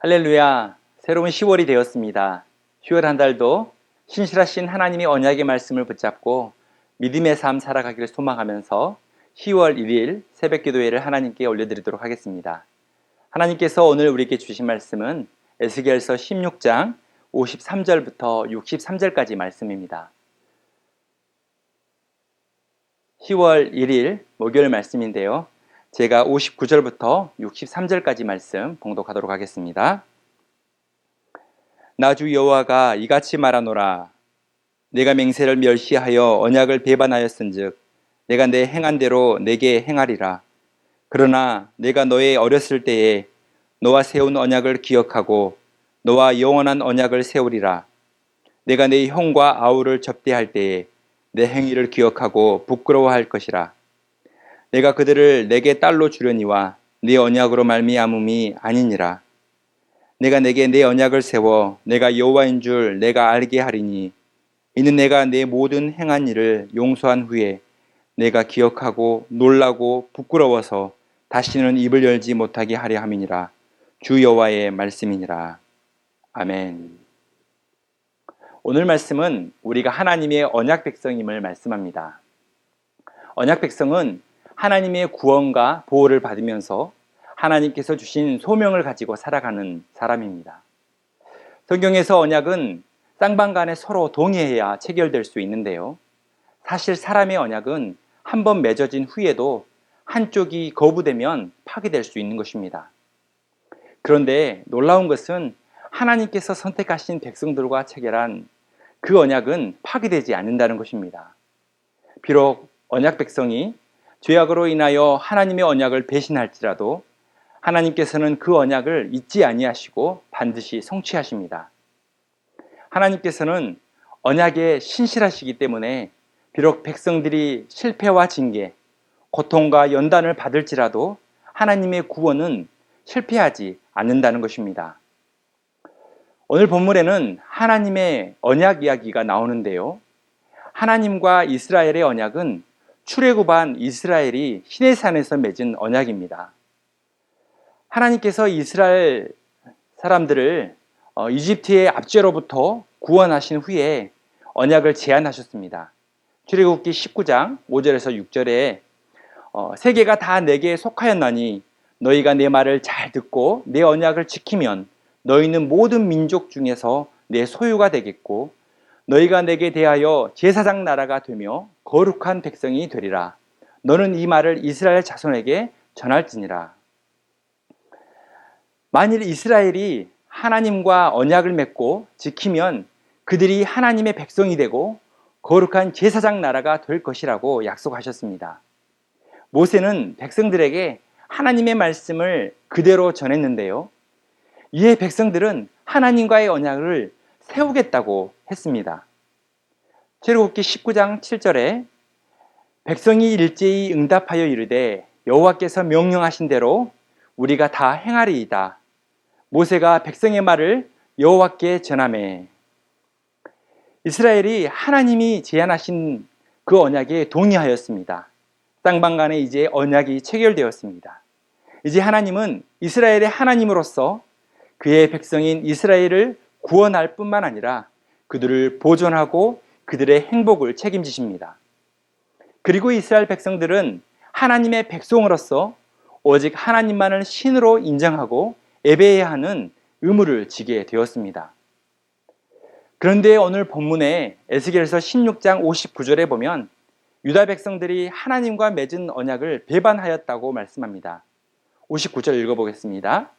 할렐루야, 새로운 10월이 되었습니다. 10월 한 달도 신실하신 하나님의 언약의 말씀을 붙잡고 믿음의 삶 살아가기를 소망하면서 10월 1일 새벽 기도회를 하나님께 올려드리도록 하겠습니다. 하나님께서 오늘 우리에게 주신 말씀은 에스겔서 16장 53절부터 63절까지 말씀입니다. 10월 1일 목요일 말씀인데요. 제가 59절부터 63절까지 말씀 봉독하도록 하겠습니다. 나 주 여호와가 이같이 말하노라. 내가 맹세를 멸시하여 언약을 배반하였은즉 내가 내 행한 대로 내게 행하리라. 그러나 내가 너의 어렸을 때에 너와 세운 언약을 기억하고 너와 영원한 언약을 세우리라. 내가 내 형과 아우를 접대할 때에 내 행위를 기억하고 부끄러워할 것이라. 내가 그들을 내게 딸로 주려니와 네 언약으로 말미암음이 아니니라. 내가 내게 내 언약을 세워 내가 여호와인 줄 내가 알게 하리니 이는 내가 내 모든 행한 일을 용서한 후에 내가 기억하고 놀라고 부끄러워서 다시는 입을 열지 못하게 하려 함이니라. 주 여호와의 말씀이니라. 아멘. 오늘 말씀은 우리가 하나님의 언약 백성임을 말씀합니다. 언약 백성은 하나님의 구원과 보호를 받으면서 하나님께서 주신 소명을 가지고 살아가는 사람입니다. 성경에서 언약은 쌍방 간에 서로 동의해야 체결될 수 있는데요. 사실 사람의 언약은 한번 맺어진 후에도 한쪽이 거부되면 파기될 수 있는 것입니다. 그런데 놀라운 것은 하나님께서 선택하신 백성들과 체결한 그 언약은 파기되지 않는다는 것입니다. 비록 언약 백성이 죄악으로 인하여 하나님의 언약을 배신할지라도 하나님께서는 그 언약을 잊지 아니하시고 반드시 성취하십니다. 하나님께서는 언약에 신실하시기 때문에 비록 백성들이 실패와 징계, 고통과 연단을 받을지라도 하나님의 구원은 실패하지 않는다는 것입니다. 오늘 본문에는 하나님의 언약 이야기가 나오는데요. 하나님과 이스라엘의 언약은 출애굽한 이스라엘이 시내산에서 맺은 언약입니다. 하나님께서 이스라엘 사람들을 이집트의 압제로부터 구원하신 후에 언약을 제안하셨습니다. 출애굽기 19장 5절에서 6절에 세계가 다 내게 속하였나니 너희가 내 말을 잘 듣고 내 언약을 지키면 너희는 모든 민족 중에서 내 소유가 되겠고 너희가 내게 대하여 제사장 나라가 되며 거룩한 백성이 되리라. 너는 이 말을 이스라엘 자손에게 전할지니라. 만일 이스라엘이 하나님과 언약을 맺고 지키면 그들이 하나님의 백성이 되고 거룩한 제사장 나라가 될 것이라고 약속하셨습니다. 모세는 백성들에게 하나님의 말씀을 그대로 전했는데요. 이에 백성들은 하나님과의 언약을 세우겠다고 했습니다. 출애굽기 19장 7절에 백성이 일제히 응답하여 이르되 여호와께서 명령하신 대로 우리가 다 행하리이다. 모세가 백성의 말을 여호와께 전하매 이스라엘이 하나님이 제안하신 그 언약에 동의하였습니다. 쌍방 간에 이제 언약이 체결되었습니다. 이제 하나님은 이스라엘의 하나님으로서 그의 백성인 이스라엘을 구원할 뿐만 아니라 그들을 보존하고 그들의 행복을 책임지십니다. 그리고 이스라엘 백성들은 하나님의 백성으로서 오직 하나님만을 신으로 인정하고 예배해야 하는 의무를 지게 되었습니다. 그런데 오늘 본문에 에스겔서 16장 59절에 보면 유다 백성들이 하나님과 맺은 언약을 배반하였다고 말씀합니다. 59절 읽어보겠습니다.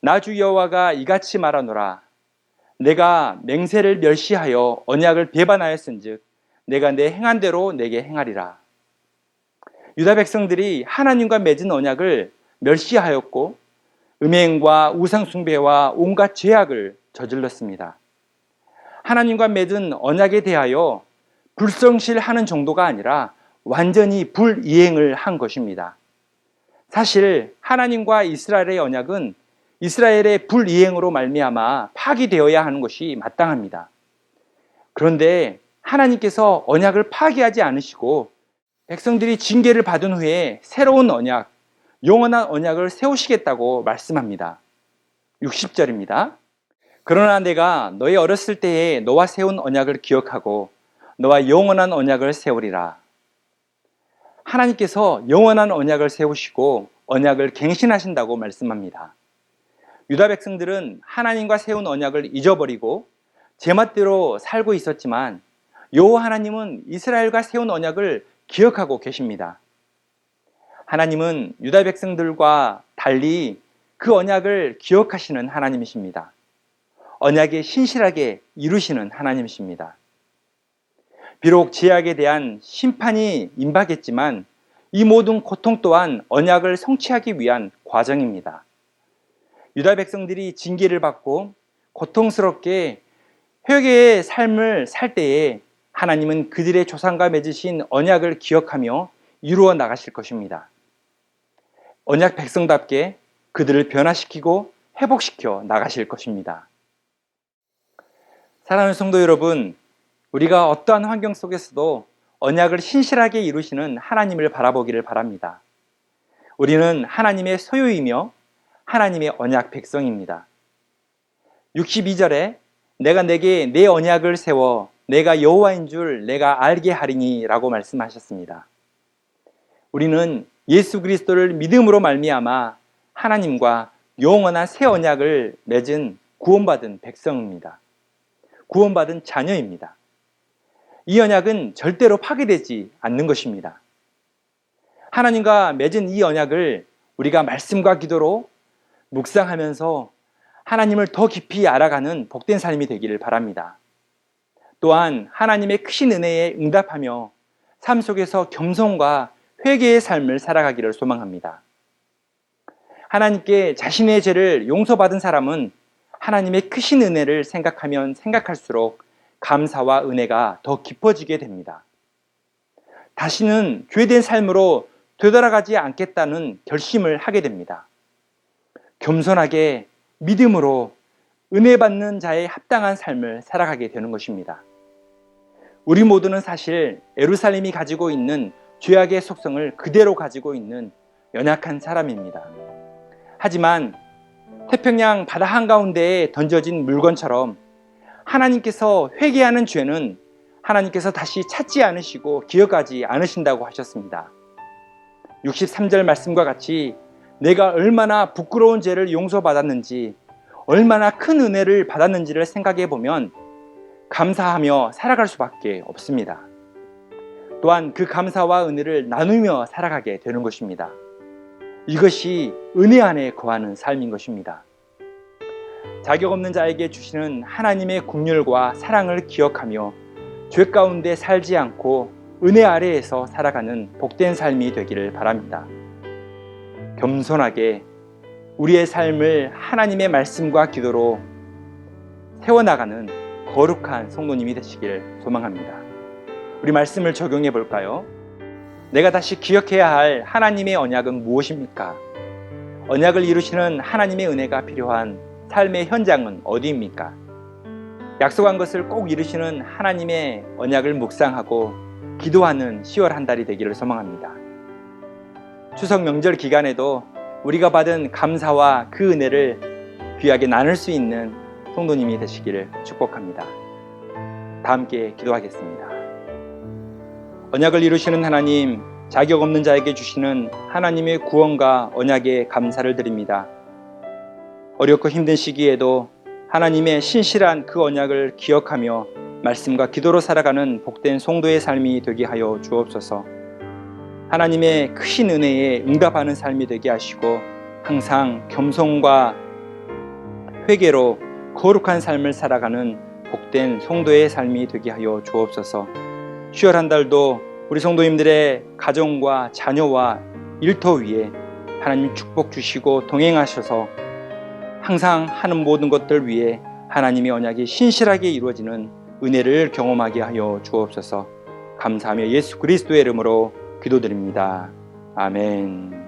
나 주 여호와가 이같이 말하노라. 내가 맹세를 멸시하여 언약을 배반하였은즉 내가 내 행한 대로 내게 행하리라. 유다 백성들이 하나님과 맺은 언약을 멸시하였고 음행과 우상 숭배와 온갖 죄악을 저질렀습니다. 하나님과 맺은 언약에 대하여 불성실하는 정도가 아니라 완전히 불이행을 한 것입니다. 사실 하나님과 이스라엘의 언약은 이스라엘의 불이행으로 말미암아 파기되어야 하는 것이 마땅합니다. 그런데 하나님께서 언약을 파기하지 않으시고 백성들이 징계를 받은 후에 새로운 언약, 영원한 언약을 세우시겠다고 말씀합니다. 60절입니다. 그러나 내가 너의 어렸을 때에 너와 세운 언약을 기억하고 너와 영원한 언약을 세우리라. 하나님께서 영원한 언약을 세우시고 언약을 갱신하신다고 말씀합니다. 유다 백성들은 하나님과 세운 언약을 잊어버리고 제멋대로 살고 있었지만 여호와 하나님은 이스라엘과 세운 언약을 기억하고 계십니다. 하나님은 유다 백성들과 달리 그 언약을 기억하시는 하나님이십니다. 언약에 신실하게 이루시는 하나님이십니다. 비록 죄악에 대한 심판이 임박했지만 이 모든 고통 또한 언약을 성취하기 위한 과정입니다. 유다 백성들이 징계를 받고 고통스럽게 회개의 삶을 살 때에 하나님은 그들의 조상과 맺으신 언약을 기억하며 이루어 나가실 것입니다. 언약 백성답게 그들을 변화시키고 회복시켜 나가실 것입니다. 사랑하는 성도 여러분, 우리가 어떠한 환경 속에서도 언약을 신실하게 이루시는 하나님을 바라보기를 바랍니다. 우리는 하나님의 소유이며 하나님의 언약 백성입니다. 62절에 내가 내게 내 언약을 세워 내가 여호와인 줄 내가 알게 하리니 라고 말씀하셨습니다. 우리는 예수 그리스도를 믿음으로 말미암아 하나님과 영원한 새 언약을 맺은 구원받은 백성입니다. 구원받은 자녀입니다. 이 언약은 절대로 파괴되지 않는 것입니다. 하나님과 맺은 이 언약을 우리가 말씀과 기도로 묵상하면서 하나님을 더 깊이 알아가는 복된 삶이 되기를 바랍니다. 또한 하나님의 크신 은혜에 응답하며 삶 속에서 겸손과 회개의 삶을 살아가기를 소망합니다. 하나님께 자신의 죄를 용서받은 사람은 하나님의 크신 은혜를 생각하면 생각할수록 감사와 은혜가 더 깊어지게 됩니다. 다시는 죄된 삶으로 되돌아가지 않겠다는 결심을 하게 됩니다. 겸손하게 믿음으로 은혜 받는 자의 합당한 삶을 살아가게 되는 것입니다. 우리 모두는 사실 예루살렘이 가지고 있는 죄악의 속성을 그대로 가지고 있는 연약한 사람입니다. 하지만 태평양 바다 한가운데에 던져진 물건처럼 하나님께서 회개하는 죄는 하나님께서 다시 찾지 않으시고 기억하지 않으신다고 하셨습니다. 63절 말씀과 같이 내가 얼마나 부끄러운 죄를 용서받았는지, 얼마나 큰 은혜를 받았는지를 생각해 보면 감사하며 살아갈 수밖에 없습니다. 또한 그 감사와 은혜를 나누며 살아가게 되는 것입니다. 이것이 은혜 안에 거하는 삶인 것입니다. 자격 없는 자에게 주시는 하나님의 긍휼과 사랑을 기억하며 죄 가운데 살지 않고 은혜 아래에서 살아가는 복된 삶이 되기를 바랍니다. 겸손하게 우리의 삶을 하나님의 말씀과 기도로 세워나가는 거룩한 성도님이 되시길 소망합니다. 우리 말씀을 적용해 볼까요? 내가 다시 기억해야 할 하나님의 언약은 무엇입니까? 언약을 이루시는 하나님의 은혜가 필요한 삶의 현장은 어디입니까? 약속한 것을 꼭 이루시는 하나님의 언약을 묵상하고 기도하는 10월 한 달이 되기를 소망합니다. 추석 명절 기간에도 우리가 받은 감사와 그 은혜를 귀하게 나눌 수 있는 성도님이 되시기를 축복합니다. 다 함께 기도하겠습니다. 언약을 이루시는 하나님, 자격 없는 자에게 주시는 하나님의 구원과 언약에 감사를 드립니다. 어렵고 힘든 시기에도 하나님의 신실한 그 언약을 기억하며 말씀과 기도로 살아가는 복된 성도의 삶이 되게 하여 주옵소서. 하나님의 크신 은혜에 응답하는 삶이 되게 하시고 항상 겸손과 회개로 거룩한 삶을 살아가는 복된 성도의 삶이 되게 하여 주옵소서. 10월 한 달도 우리 성도님들의 가정과 자녀와 일터 위에 하나님 축복 주시고 동행하셔서 항상 하는 모든 것들 위에 하나님의 언약이 신실하게 이루어지는 은혜를 경험하게 하여 주옵소서. 감사하며 예수 그리스도의 이름으로 기도드립니다. 아멘.